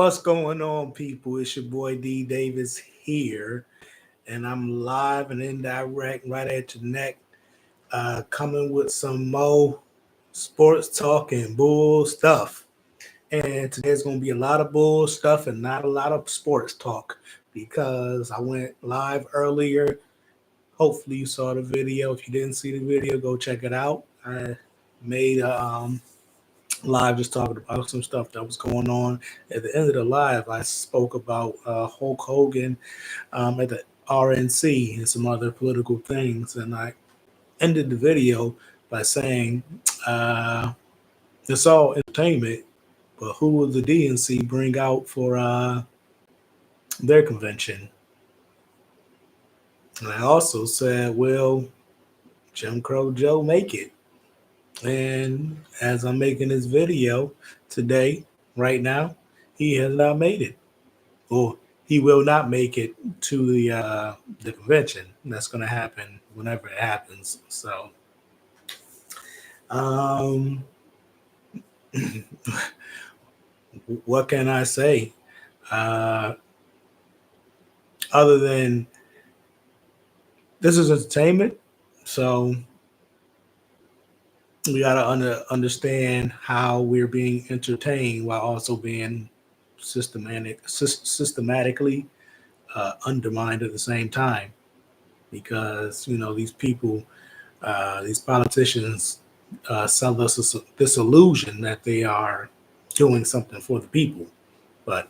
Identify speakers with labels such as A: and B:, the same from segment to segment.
A: What's going on, people? It's your boy D Davis here, and I'm live and indirect right at your neck, coming with some more sports talk and bull stuff. And today's going to be a lot of bull stuff and not a lot of sports talk because I went live earlier. Hopefully, you saw the video. If you didn't see the video, go check it out. I made live just talking about some stuff that was going on. At the end of the live, I spoke about Hulk Hogan at the RNC and some other political things. And I ended the video by saying, uh, it's all entertainment, but who will the DNC bring out for their convention? And I also said, will Jim Crow Joe make it? And as I'm making this video today, right now, he has not made it. Or he will not make it to the convention. That's going to happen whenever it happens. So, um, what can I say? Uh, Other than this is entertainment, so we got to understand how we're being entertained while also being systematically undermined at the same time. Because these people, these politicians, sell us this illusion that they are doing something for the people. But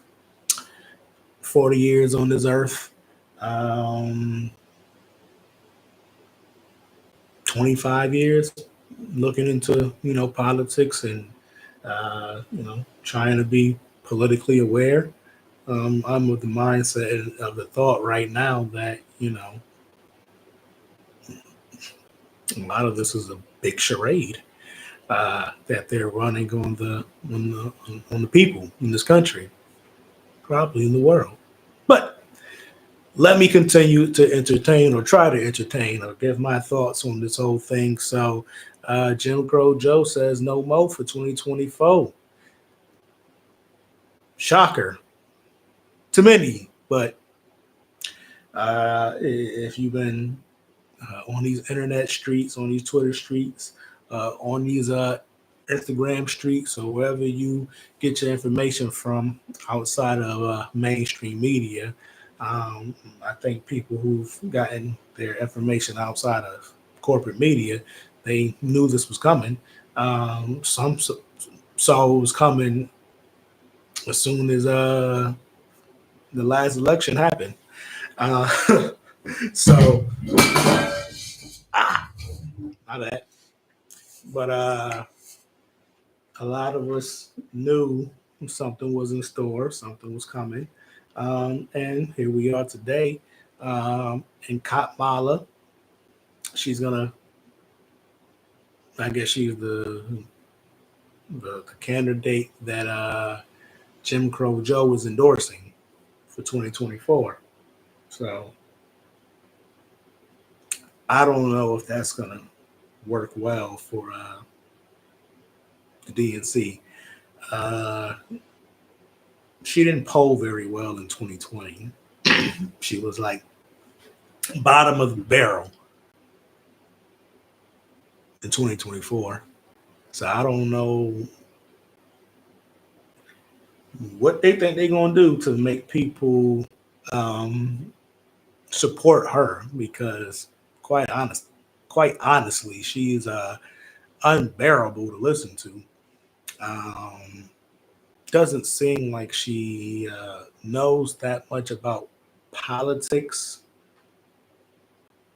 A: 40 years on this earth, um, 25 years looking into politics and trying to be politically aware. I'm with the mindset of the thought right now that a lot of this is a big charade that they're running on the people in this country, probably in the world. But let me continue to entertain or try to entertain or give my thoughts on this whole thing. So, Jim Crow Joe says no more for 2024. Shocker to many, but if you've been on these internet streets, on these Twitter streets, on these Instagram streets, or wherever you get your information from outside of mainstream media. I think people who've gotten their information outside of corporate media, they knew this was coming. Some saw it was coming as soon as the last election happened. Uh, so, my bad. But a lot of us knew something was in store, something was coming. And here we are today. In Katmala, she's gonna, I guess she's the candidate that Jim Crow Joe is endorsing for 2024. So I don't know if that's gonna work well for the DNC. Uh, she didn't poll very well in 2020. She was like bottom of the barrel in 2024. So I don't know what they think they're gonna do to make people um, support her because quite honestly, she is unbearable to listen to. Um, doesn't seem like she knows that much about politics,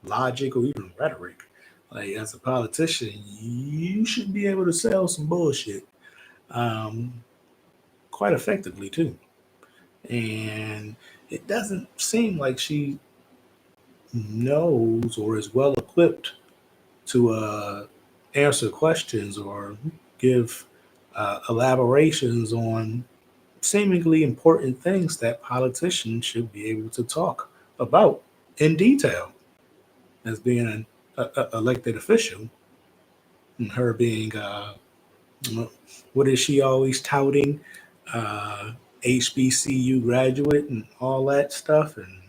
A: logic, or even rhetoric. Like as a politician, you should be able to sell some bullshit um, quite effectively too. And it doesn't seem like she knows or is well equipped to answer questions or give elaborations on seemingly important things that politicians should be able to talk about in detail as being an elected official and her being what is she always touting? Uh, HBCU graduate and all that stuff. And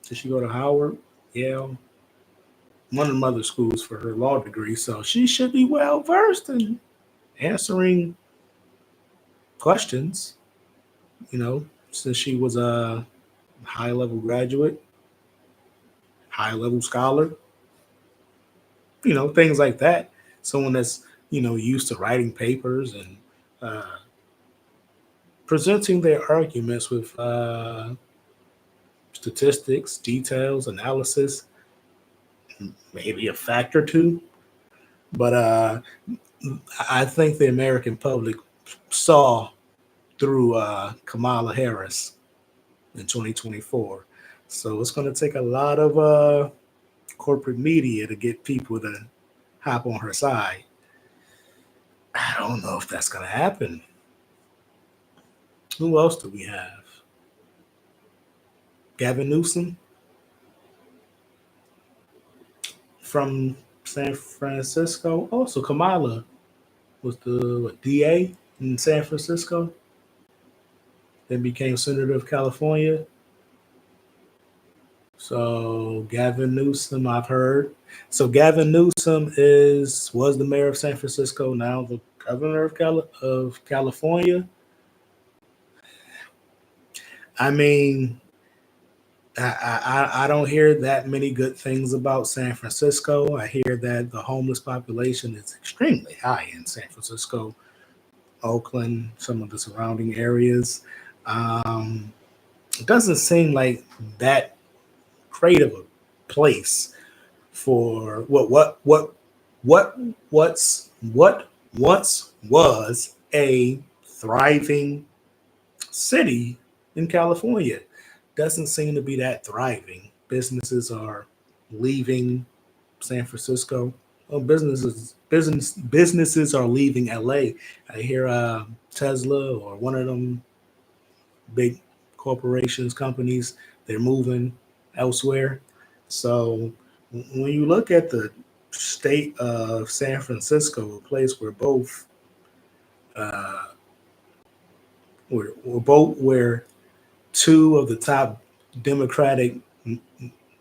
A: did she go to Howard, Yale, one of the other schools for her law degree? So she should be well versed in answering questions, since she was a high level graduate, high level scholar, things like that. Someone that's, used to writing papers and uh, presenting their arguments with statistics, details, analysis, maybe a fact or two. But I think the American public saw through Kamala Harris in 2024. So it's going to take a lot of corporate media to get people to hop on her side. I don't know if that's going to happen. Who else do we have? Gavin Newsom from San Francisco. Also, Kamala was the DA in San Francisco. Then became Senator of California. So Gavin Newsom, I've heard. So Gavin Newsom was the mayor of San Francisco, now the governor of California. I mean, I don't hear that many good things about San Francisco. I hear that the homeless population is extremely high in San Francisco, Oakland, some of the surrounding areas. It doesn't seem like that great of a place for what once was a thriving city in California. Doesn't seem to be that thriving. Businesses are leaving San Francisco. Well, businesses are leaving LA. I hear Tesla or one of them big corporations, companies, they're moving elsewhere. So when you look at the state of San Francisco, a place where both uh, where two of the top Democratic,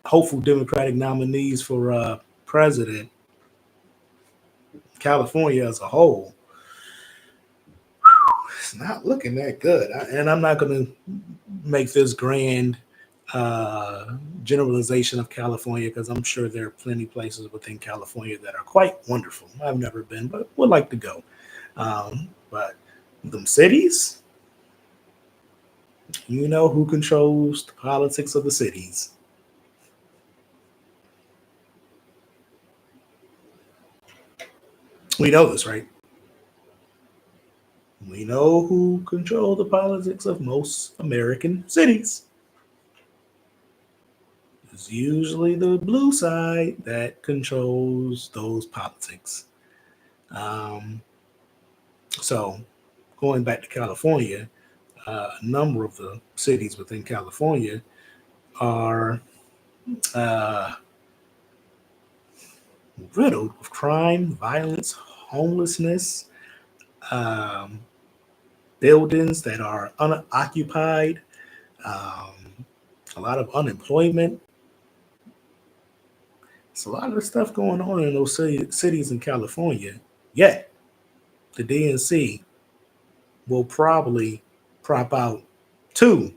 A: hopeful Democratic nominees for president, California as a whole, it's not looking that good. And I'm not going to make this grand generalization of California because I'm sure there are plenty of places within California that are quite wonderful. I've never been, but would like to go. But them cities, you know who controls the politics of the cities. We know this, right? We know who control the politics of most American cities. It's usually the blue side that controls those politics. Um, so, going back to California, a number of the cities within California are uh, riddled with crime, violence, homelessness, um, buildings that are unoccupied, um, a lot of unemployment. It's a lot of stuff going on in those cities in California. Yet, the DNC will probably prop out two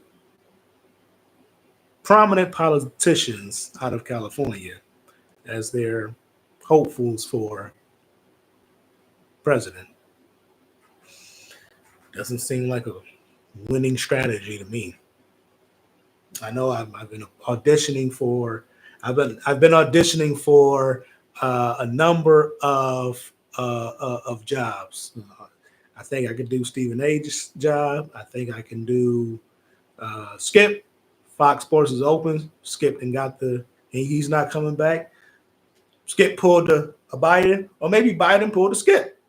A: prominent politicians out of California as their hopefuls for president. Doesn't seem like a winning strategy to me. I know I've been auditioning for I've been auditioning for a number of jobs. I think I could do Stephen A's job. I think I can do Skip. Fox Sports is open. Skip and got and he's not coming back. Skip pulled a Biden, or maybe Biden pulled a Skip.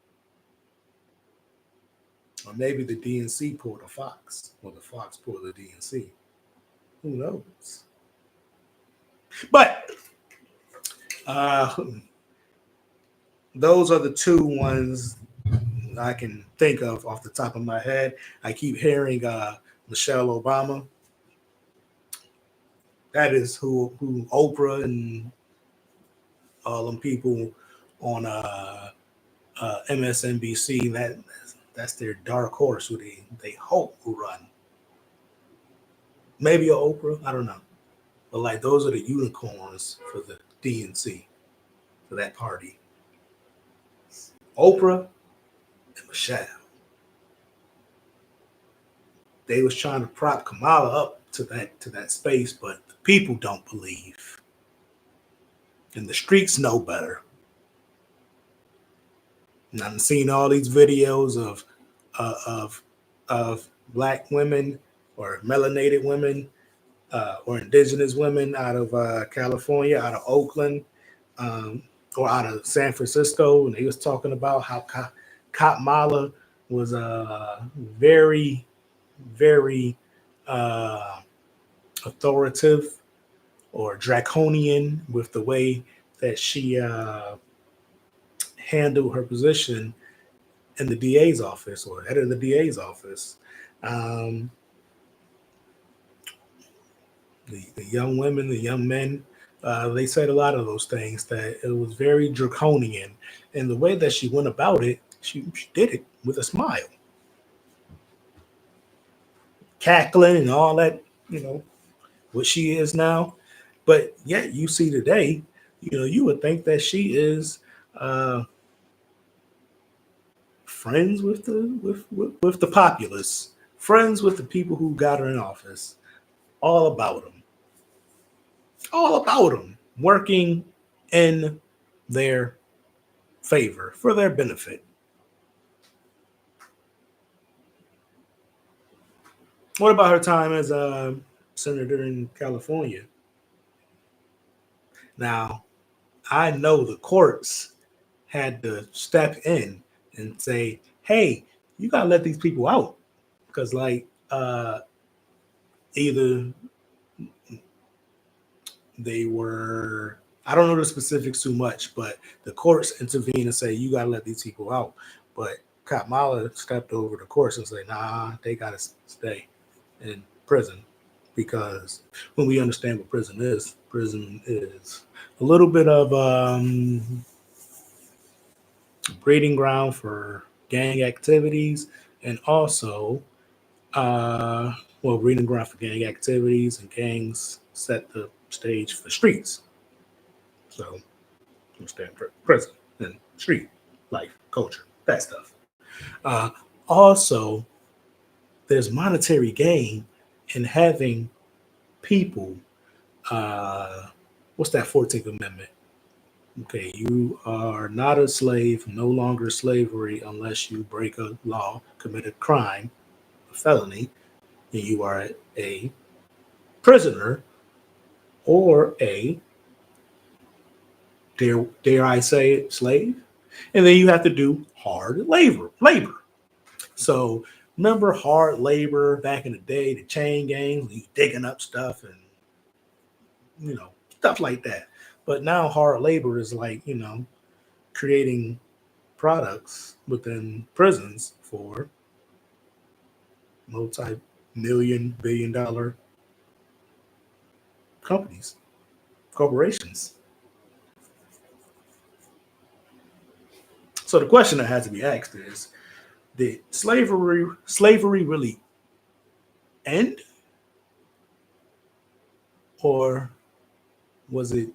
A: Or maybe the DNC pulled a Fox, or the Fox pulled the DNC. Who knows? But uh, those are the two ones I can think of off the top of my head. I keep hearing Michelle Obama. That is who Oprah and all them people on MSNBC. That's their dark horse who they hope will run. Maybe a Oprah, I don't know, but like those are the unicorns for the DNC for that party. Oprah and Michelle. They was trying to prop Kamala up to that space, but the people don't believe, and the streets know better. And I've seen all these videos uh, of of black women or melanated women or indigenous women out of California, out of Oakland, um, or out of San Francisco, and they was talking about how Kamala was very, very uh, authoritative or draconian with the way that she handled her position in the DA's office or head of the DA's office. Um, the young women, the young men, they said a lot of those things that it was very draconian. And the way that she went about it, she did it with a smile, cackling and all that, what she is now. But yet you see today, you would think that she is uh, friends with with the populace, friends with the people who got her in office, all about them, working in their favor for their benefit. What about her time as a senator in California? Now, I know the courts had to step in and say, "Hey, you gotta let these people out," because like either they were, I don't know the specifics too much, but the courts intervened and say you gotta let these people out. But Kamala stepped over the courts and said, "Nah, they gotta stay in prison," because when we understand what prison is a little bit of breeding ground for gang activities, and also breeding ground for gang activities, and gangs set the stage for streets. So understand prison and street life, culture, that stuff. Uh, Also, there's monetary gain in having people. What's that 14th Amendment? Okay, you are not a slave, no longer slavery unless you break a law, commit a crime, a felony, and you are a prisoner or a, dare I say it, slave. And then you have to do hard labor. So remember hard labor back in the day, the chain gangs, you digging up stuff and stuff like that. But now hard labor is like, creating products within prisons for multi-million billion dollar companies, corporations. So the question that has to be asked is, did slavery really end, or was it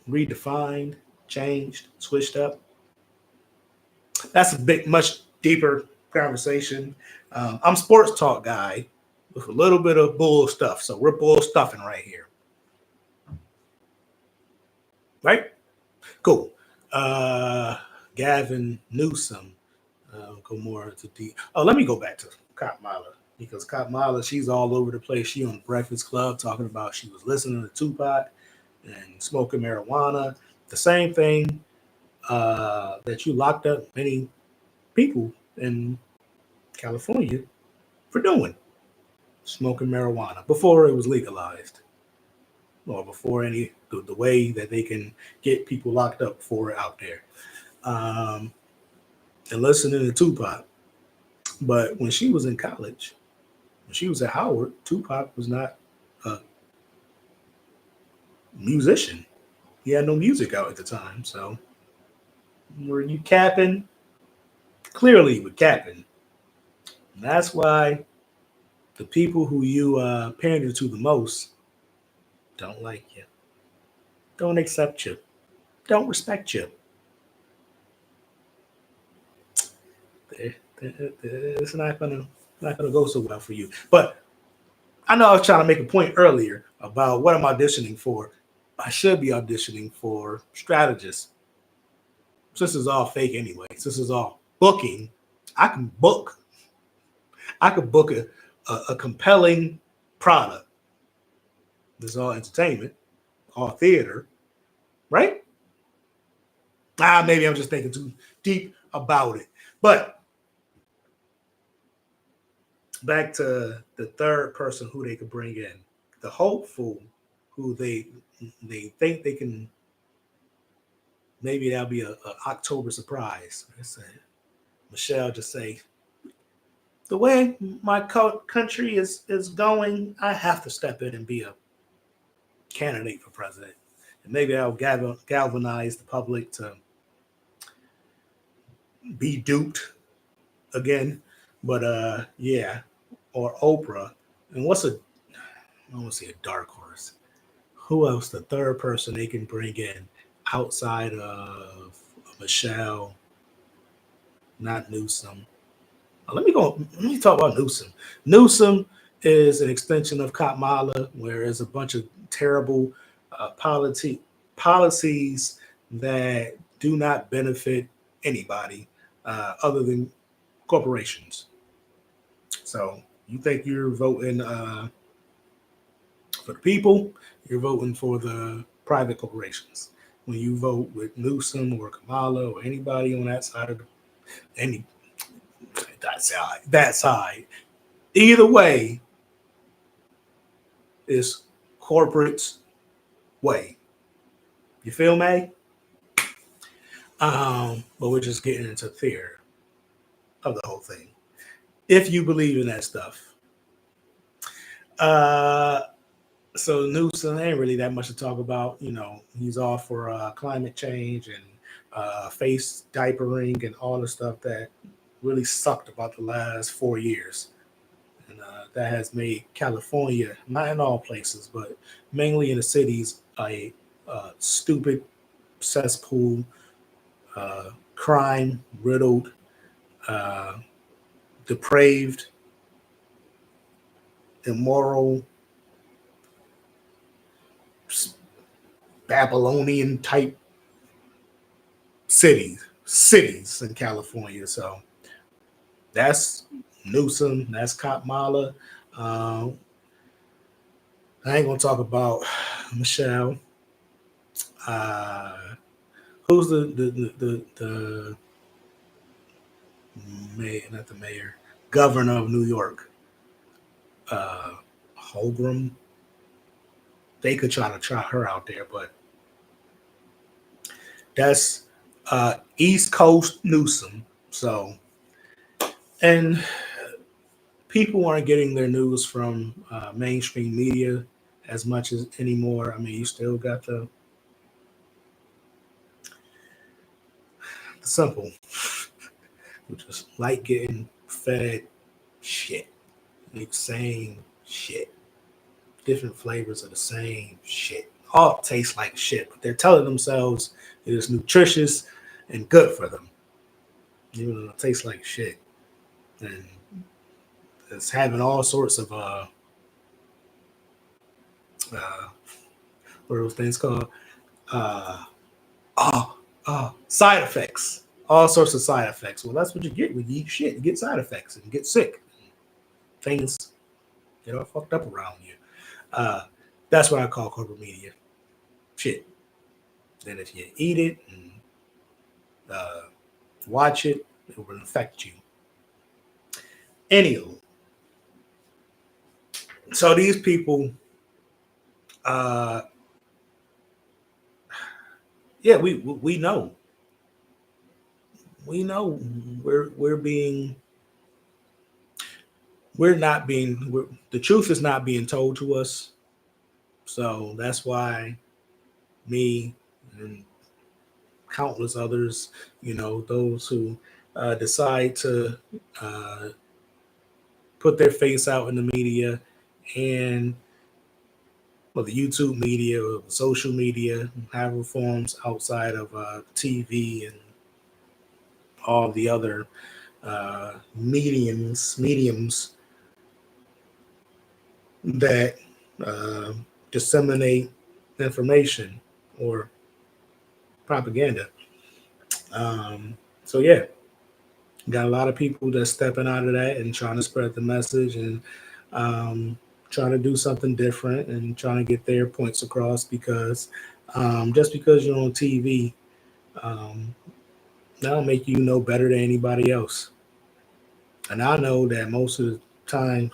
A: redefined, changed, switched up? That's a much deeper conversation. I'm sports talk guy with a little bit of bull stuff, so we're bull stuffing right here, right? Cool. Gavin Newsom. Go more into deep. Oh, let me go back to Kamala, because Kamala, she's all over the place. She on the Breakfast Club talking about she was listening to Tupac and smoking marijuana. The same thing that you locked up many people in California for doing, smoking marijuana before it was legalized, or before the way that they can get people locked up for it out there. Um, and listening to Tupac. But when she was in college, when she was at Howard, Tupac was not a musician. He had no music out at the time. So were you capping? Clearly you were capping. And that's why the people who you pander to the most don't like you, don't accept you, don't respect you. It's not gonna go so well for you. But I know I was trying to make a point earlier about what I'm auditioning for. I should be auditioning for strategists. This is all fake anyway. This is all booking. I can book. I could book a compelling product. This is all entertainment, all theater, right? Maybe I'm just thinking too deep about it. But back to the third person who they could bring in, the hopeful, who they think they can. Maybe that'll be a October surprise. Michelle just say, the way my country is going, I have to step in and be a candidate for president, and maybe I'll galvanize the public to be duped again. But yeah, or Oprah. And what's a I don't want to say a dark horse. Who else? The third person they can bring in outside of Michelle, not Newsom. Let me go. Let me talk about Newsom. Newsom is an extension of Kamala, where there's a bunch of terrible policies that do not benefit anybody other than corporations. So you think you're voting for the people, you're voting for the private corporations. When you vote with Newsom or Kamala or anybody on that side of any that side, either way is corporate's way. You feel me? But we're just getting into theory of the whole thing. If you believe in that stuff. Uh, so Newsom ain't really that much to talk about. You know, he's all for climate change and face diapering and all the stuff that really sucked about the last 4 years. And that has made California, not in all places, but mainly in the cities, a stupid cesspool, crime riddled, uh, depraved, immoral, Babylonian type cities in California. So that's Newsom, that's Kamala. Uh, I ain't gonna talk about Michelle. Uh, who's the mayor, not the mayor, governor of New York? Uh, Holgram. They could try to try her out there, but that's East Coast Newsom. So, and people aren't getting their news from mainstream media as much as anymore. I mean, you still got the simple, which is like getting fed shit, like same shit, different flavors of the same shit. All taste like shit, but they're telling themselves it is nutritious and good for them, even though it tastes like shit. And it's having all sorts of what are those things called? Uh, side effects. All sorts of side effects. Well, that's what you get when you eat shit. You get side effects and you get sick. Things get all fucked up around you. Uh, that's what I call corporate media. Shit. Then if you eat it and uh, watch it, it will affect you. Anywho, so these people, uh, yeah, we know we know we're being we're not being the truth is not being told to us. So that's why me and countless others, those who decide to uh, put their face out in the media and well, the YouTube media or the social media, however forms outside of TV and all the other mediums that uh, disseminate information or propaganda. So yeah, got a lot of people that's stepping out of that and trying to spread the message and um, trying to do something different and trying to get their points across because just because you're on TV, um, that'll make you know better than anybody else. And I know that most of the time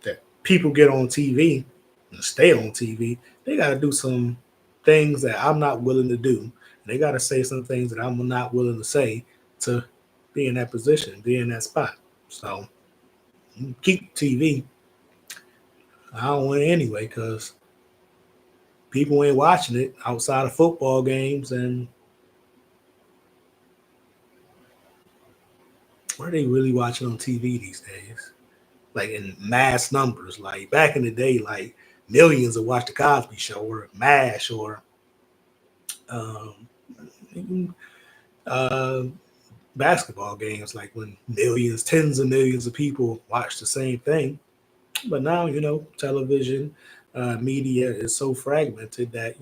A: that people get on TV and stay on TV, they got to do some things that I'm not willing to do. They got to say some things that I'm not willing to say to be in that position, be in that spot. So keep TV. I don't want it anyway because people ain't watching it outside of football games. And what are they really watching on TV these days? Like in mass numbers. Like back in the day, like millions would watch the Cosby Show or MASH or um, uh, basketball games. Like when millions, tens of millions of people watch the same thing. But now, television media is so fragmented that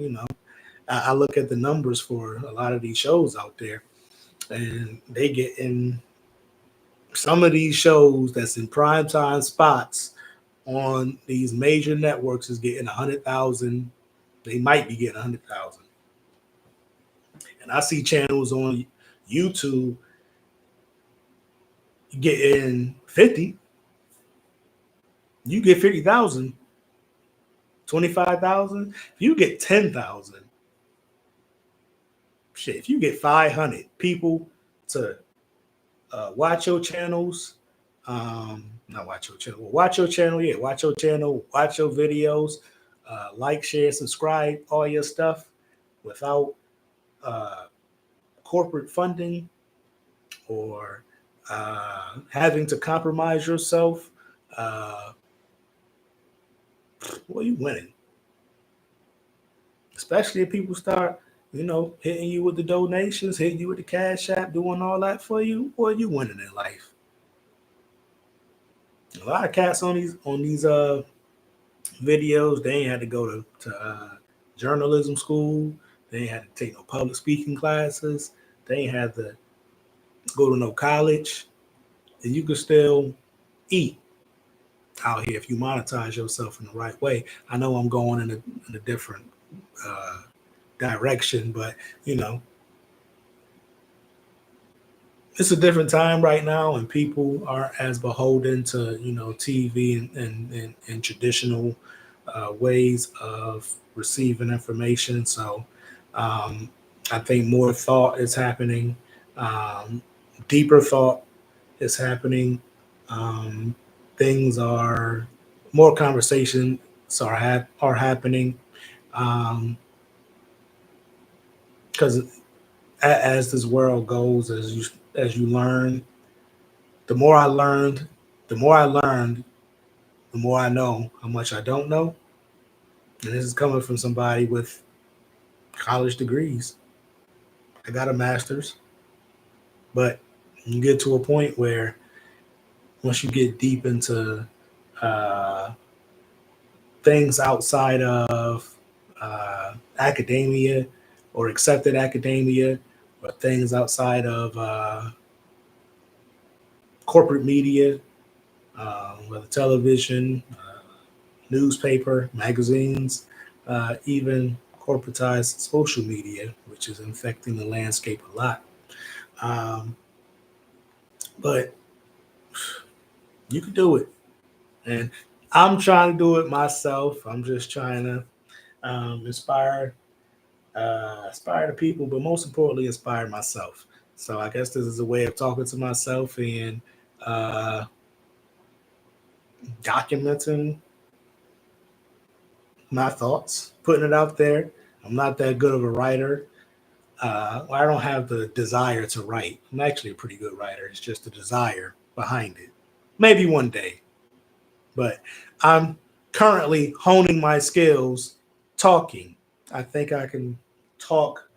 A: I look at the numbers for a lot of these shows out there, and they get in some of these shows that's in primetime spots on these major networks is getting 100,000. They might be getting 100,000. And I see channels on YouTube getting 50. You get 50,000, 25,000. If you get 10,000, shit, if you get 500 people to watch your channels, not watch your channel, well, watch your channel, yeah, watch your channel, watch your videos, like, share, subscribe, all your stuff without uh, corporate funding or having to compromise yourself, uh, well, you winning. Especially if people start, hitting you with the donations, hitting you with the cash app, doing all that for you, boy, you winning in life. A lot of cats on these videos, they ain't had to go to journalism school. They ain't had to take no public speaking classes. They ain't had to go to no college. And you can still eat out here if you monetize yourself in the right way. I know I'm going in a different uh, direction, but you know, it's a different time right now, and people aren't as beholden to TV and traditional ways of receiving information. So um, I think more thought is happening, um, deeper thought is happening. Um, things are more conversations are happening because as this world goes, as you learn, the more I learned, the more I learned, the more I know how much I don't know. And this is coming from somebody with college degrees. I got a master's, but you get to a point where once you get deep into uh, things outside of academia or accepted academia, or things outside of corporate media, whether television, newspaper, magazines, even corporatized social media, which is infecting the landscape a lot. Um, but you can do it. And I'm trying to do it myself. I'm just trying to inspire the people, but most importantly, inspire myself. So I guess this is a way of talking to myself and documenting my thoughts, putting it out there. I'm not that good of a writer. I don't have the desire to write. I'm actually a pretty good writer. It's just the desire behind it. Maybe one day, but I'm currently honing my skills talking. I think I can talk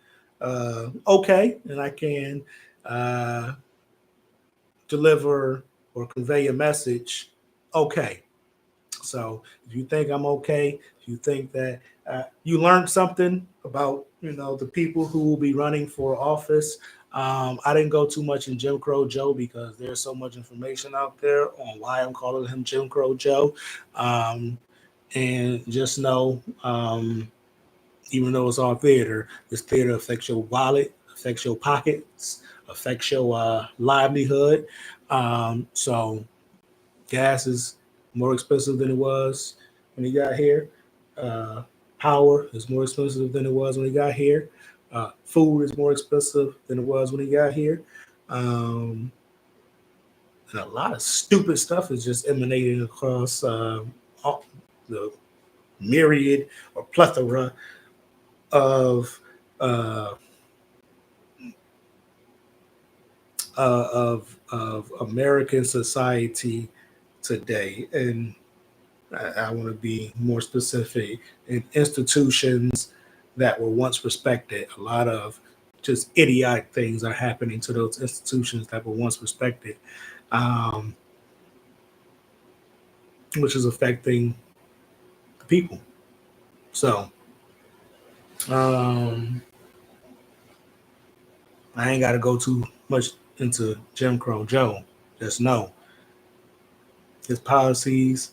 A: okay, and I can uh, deliver or convey a message okay. So if you think I'm okay, if you think that you learned something about the people who will be running for office, I didn't go too much in Jim Crow Joe because there's so much information out there on why I'm calling him Jim Crow Joe. Um, and just know, even though it's all theater, this theater affects your wallet, affects your pockets, affects your livelihood. So gas is more expensive than it was when he got here. Uh, Power is more expensive than it was when he got here. Food is more expensive than it was when he got here. Um, and a lot of stupid stuff is just emanating across all the myriad or plethora of uh, of American society today, and I want to be more specific. In institutions that were once respected, a lot of just idiotic things are happening to those institutions that were once respected, um, which is affecting the people. So um, I ain't got to go too much into Jim Crow Joe. Just know his policies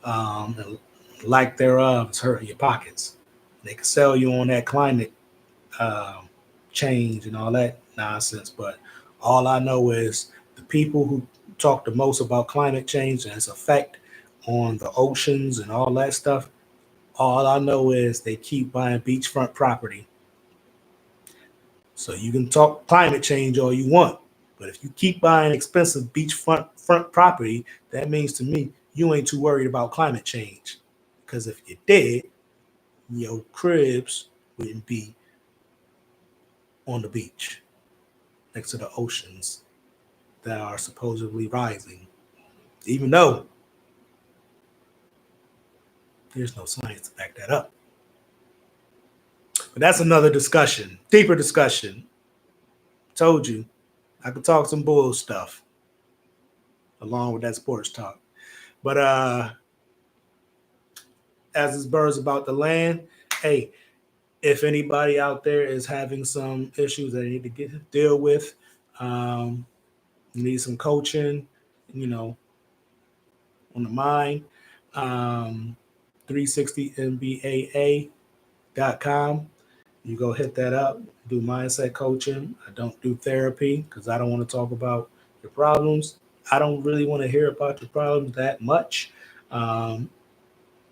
A: and lack thereof is hurting your pockets. They can sell you on that climate um, change and all that nonsense. But all I know is the people who talk the most about climate change and its effect on the oceans and all that stuff. All I know is they keep buying beachfront property. So you can talk climate change all you want, but if you keep buying expensive beachfront property, that means to me you ain't too worried about climate change. Because if you did, your cribs wouldn't be on the beach next to the oceans that are supposedly rising, even though there's no science to back that up. But that's another discussion, deeper discussion. Told you I could talk some bull stuff along with that sports talk. But as this bird's about to land, hey, if anybody out there is having some issues that they need to deal with, um, need some coaching, you know, on the mind, um, 360mbaa.com. You go hit that up, do mindset coaching. I don't do therapy because I don't want to talk about your problems. I don't really want to hear about your problems that much. Um,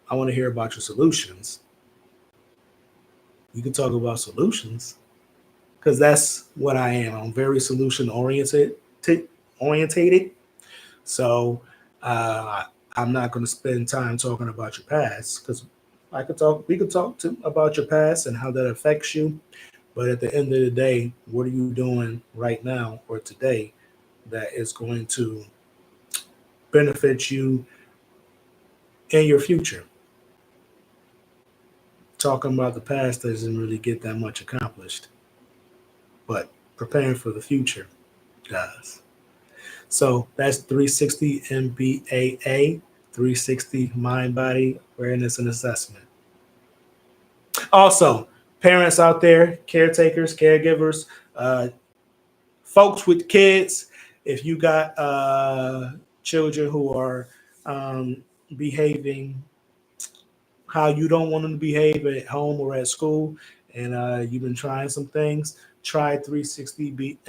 A: I want to hear about your solutions. You can talk about solutions because that's what I am. I'm very solution orientated. So uh, I'm not going to spend time talking about your past because I could talk. We could talk about your past and how that affects you. But at the end of the day, what are you doing right now or today that is going to benefit you in your future? Talking about the past doesn't really get that much accomplished, but preparing for the future does. So that's 360 MBAA, 360 Mind Body Awareness and Assessment. Also, parents out there, caretakers, caregivers, uh, folks with kids, if you got children who are um, behaving how you don't want them to behave at home or at school, and you've been trying some things, try 360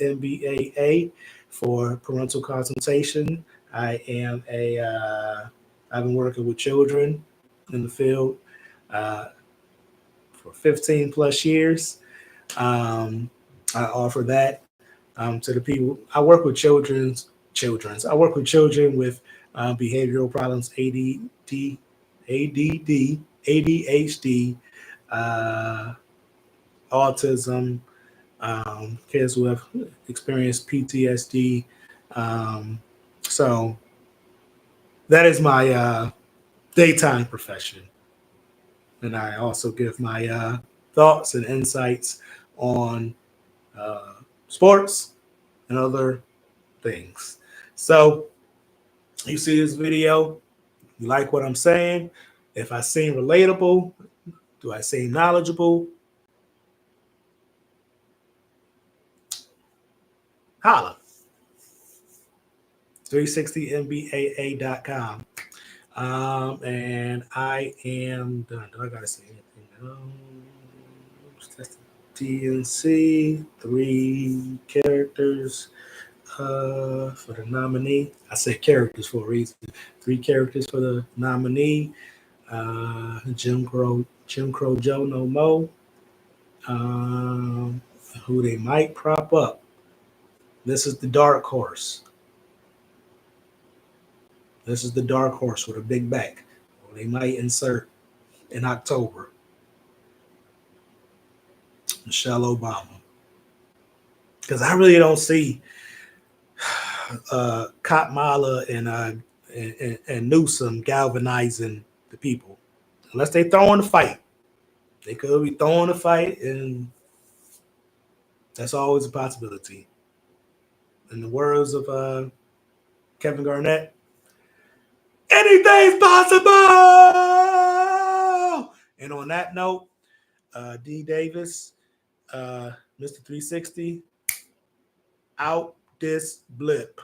A: MBAA for parental consultation. I am a I've been working with children in the field uh, for 15 plus years. Um, I offer that to the people. I work with children's. I work with children with behavioral problems, ADD, ADHD, uh, autism, kids who have experienced PTSD. Um, so that is my daytime profession. And I also give my thoughts and insights on sports and other things. So you see this video, you like what I'm saying? If I seem relatable, do I seem knowledgeable? Holla. 360mbaa.com. And I am done. Do I gotta say anything else? That's the DNC, 3 characters for the nominee. I said characters for a reason. 3 characters for the nominee. Jim Crow Joe No Mo. Um, who they might prop up. This is the dark horse. This is the dark horse with a big back. Or they might insert in October Michelle Obama. Because I really don't see Kamala and Newsom galvanizing the people. Unless they throw in the fight. They could be throwing a fight, and that's always a possibility. In the words of Kevin Garnett, anything's possible. And on that note, D Davis, Mr. 360, out this blip.